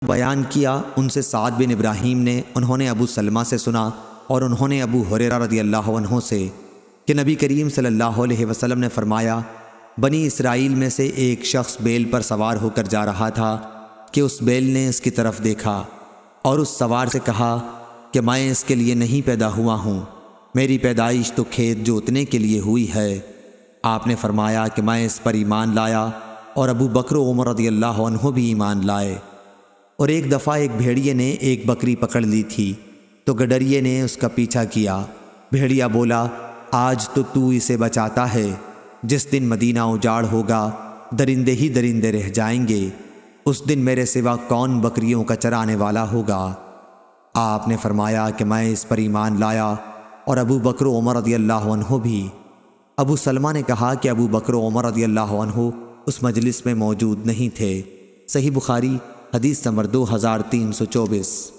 بیان کیا ان سے سعد بن ابراہیم نے، انہوں نے ابو سلمہ سے سنا اور انہوں نے ابو ہریرہ رضی اللہ عنہ سے کہ نبی کریم صلی اللہ علیہ وسلم نے فرمایا، بنی اسرائیل میں سے ایک شخص بیل پر سوار ہو کر جا رہا تھا کہ اس بیل نے اس کی طرف دیکھا اور اس سوار سے کہا کہ میں اس کے لیے نہیں پیدا ہوا ہوں، میری پیدائش تو کھیت جوتنے کے لیے ہوئی ہے۔ آپ نے فرمایا کہ میں اس پر ایمان لایا اور ابو بکر و عمر رضی اللہ عنہ بھی ایمان لائے۔ اور ایک دفعہ ایک بھیڑیے نے ایک بکری پکڑ لی تھی تو گڈریے نے اس کا پیچھا کیا۔ بھیڑیا بولا، آج تو اسے بچاتا ہے، جس دن مدینہ اجاڑ ہوگا درندے ہی درندے رہ جائیں گے، اس دن میرے سوا کون بکریوں کا چرانے والا ہوگا؟ آپ نے فرمایا کہ میں اس پر ایمان لایا اور ابو بکر و عمر رضی اللہ عنہ بھی۔ ابو سلمہ نے کہا کہ ابو بکر و عمر رضی اللہ عنہ اس مجلس میں موجود نہیں تھے۔ صحیح بخاری حدیث نمبر 2324۔